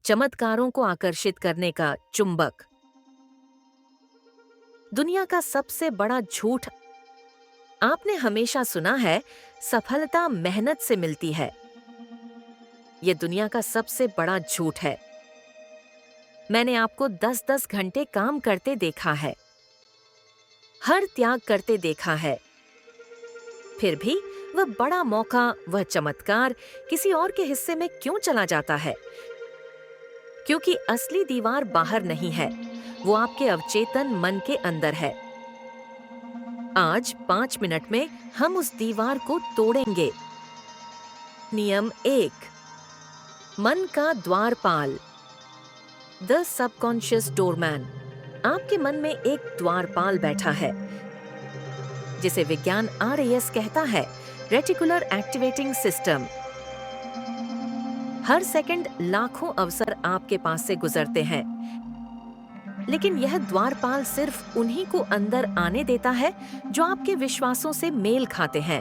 चमत्कारों को आकर्षित करने का चुंबक। दुनिया का सबसे बड़ा झूठ। आपने हमेशा सुना है, सफलता मेहनत से मिलती है। यह दुनिया का सबसे बड़ा झूठ है। मैंने आपको 10-10 घंटे काम करते देखा है, हर त्याग करते देखा है। फिर भी वह बड़ा मौका, वह चमत्कार किसी और के हिस्से में क्यों चला जाता है? क्योंकि असली दीवार बाहर नहीं है, वो आपके अवचेतन मन के अंदर है। आज 5 मिनट में हम उस दीवार को तोड़ेंगे। नियम 1, मन का द्वारपाल। The subconscious doorman. आपके मन में एक द्वारपाल बैठा है, जिसे विज्ञान RAS कहता है, रेटिकुलर एक्टिवेटिंग सिस्टम। हर सेकंड लाखों अवसर आपके पास से गुजरते हैं, लेकिन यह द्वारपाल सिर्फ उन्हीं को अंदर आने देता है जो आपके विश्वासों से मेल खाते हैं।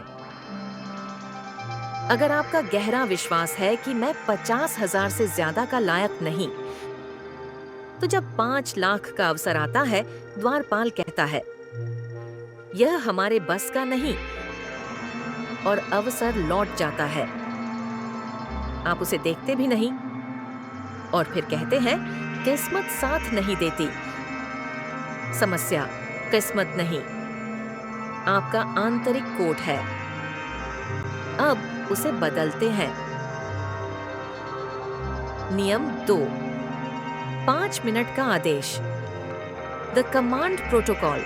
अगर आपका गहरा विश्वास है कि मैं 50,000 से ज्यादा का लायक नहीं, तो जब 5 लाख का अवसर आता है, द्वारपाल कहता है, यह हमारे बस का नहीं, और अवसर लौट जाता है। आप उसे देखते भी नहीं और फिर कहते हैं, किस्मत साथ नहीं देती। समस्या किस्मत नहीं, आपका आंतरिक कोड है। अब उसे बदलते हैं। नियम 2, 5 मिनट का आदेश। The command protocol.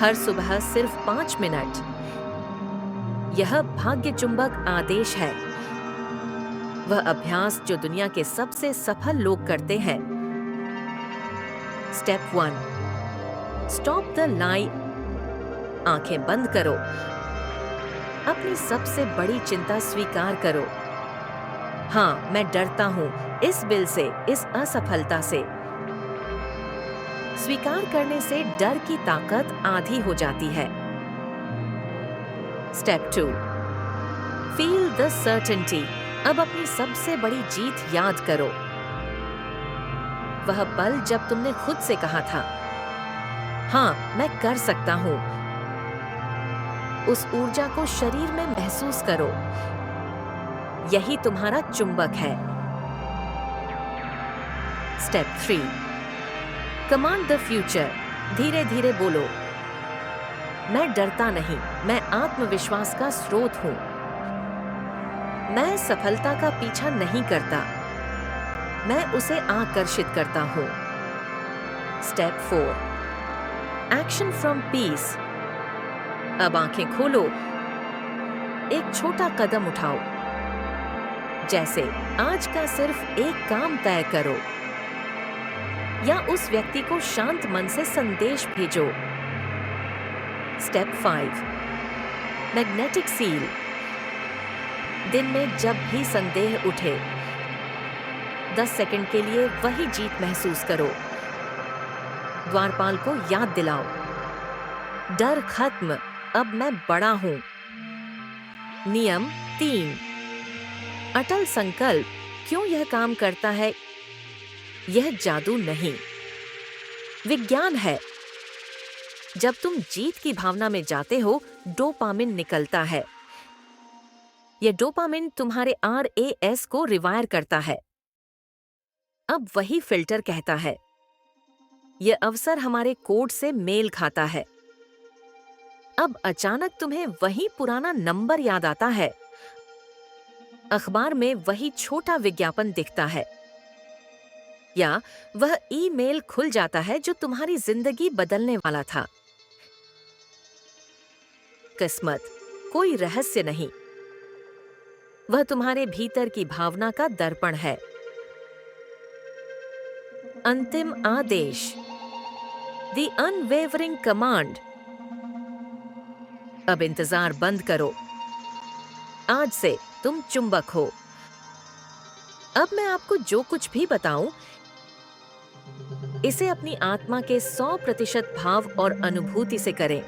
हर सुबह सिर्फ 5 मिनट। यह भाग्य चुंबक आदेश है, वह अभ्यास जो दुनिया के सबसे सफल लोग करते हैं। स्टेप 1, स्टॉप द लाई। आंखें बंद करो, अपनी सबसे बड़ी चिंता स्वीकार करो। हाँ, मैं डरता हूं इस बिल से, इस असफलता से। स्वीकार करने से डर की ताकत आधी हो जाती है। Step 2, feel the certainty. अब अपनी सबसे बड़ी जीत याद करो। वह पल जब तुमने खुद से कहा था, हाँ मैं कर सकता हूं। उस ऊर्जा को शरीर में महसूस करो। यही तुम्हारा चुंबक है। Step 3, command the future. धीरे धीरे बोलो, मैं डरता नहीं, मैं आत्मविश्वास का स्रोत हूं। मैं सफलता का पीछा नहीं करता, मैं उसे आकर्षित करता हूं। Step 4, action from peace. अब आंखें खोलो, एक छोटा कदम उठाओ, जैसे आज का सिर्फ एक काम तय करो, या उस व्यक्ति को शांत मन से संदेश भेजो। Step 5, magnetic seal. दिन में जब भी संदेह उठे, 10 सेकंड के लिए वही जीत महसूस करो। द्वारपाल को याद दिलाओ, डर खत्म, अब मैं बड़ा हूं। नियम 3, अटल संकल्प। क्यों यह काम करता है? यह जादू नहीं, विज्ञान है। जब तुम जीत की भावना में जाते हो, डोपामिन निकलता है। यह डोपामिन तुम्हारे RAS को रिवायर करता है। अब वही फिल्टर कहता है, यह अवसर हमारे कोड से मेल खाता है। अब अचानक तुम्हें वही पुराना नंबर याद आता है। अखबार में वही छोटा विज्ञापन दिखता है, या वह ईमेल खुल जाता है जो तुम्हारी जिंदगी बदलने वाला था। किस्मत कोई रहस्य नहीं, वह तुम्हारे भीतर की भावना का दर्पण है। अंतिम आदेश, द अनवेवरिंग कमांड। अब इंतजार बंद करो, आज से तुम चुंबक हो। अब मैं आपको जो कुछ भी बताऊं, इसे अपनी आत्मा के 100% भाव और अनुभूति से करें।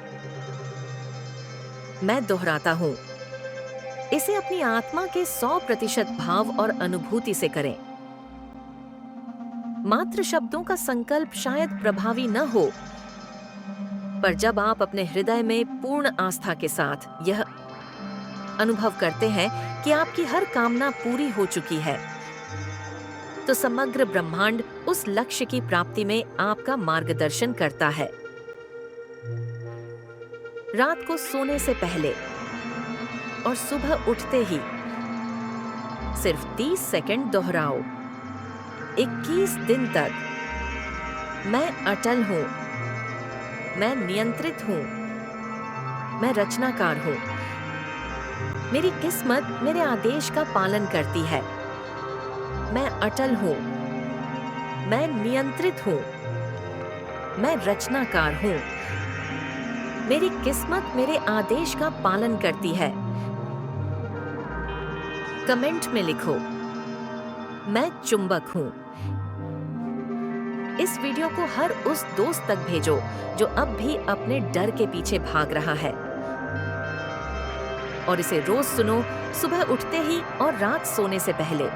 मैं दोहराता हूं, इसे अपनी आत्मा के 100% भाव और अनुभूति से करें। मात्र शब्दों का संकल्प शायद प्रभावी न हो, पर जब आप अपने हृदय में पूर्ण आस्था के साथ यह अनुभव करते हैं कि आपकी हर कामना पूरी हो चुकी है, तो समग्र ब्रह्मांड उस लक्ष्य की प्राप्ति में आपका मार्गदर्शन करता है। रात को सोने से पहले और सुबह उठते ही सिर्फ 30 सेकंड दोहराओ। 21 दिन तक मैं अटल हूँ, मैं नियंत्रित हूँ, मैं रचनाकार हूँ, मेरी किस्मत मेरे आदेश का पालन करती है, मैं अटल हूँ, मैं नियंत्रित हूँ, मैं रचनाकार हूँ, मेरी किस्मत मेरे आदेश का पालन करती है। कमेंट में लिखो, मैं चुंबक हूँ। इस वीडियो को हर उस दोस्त तक भेजो जो अब भी अपने डर के पीछे भाग रहा है, और इसे रोज सुनो, सुबह उठते ही और रात सोने से पहले।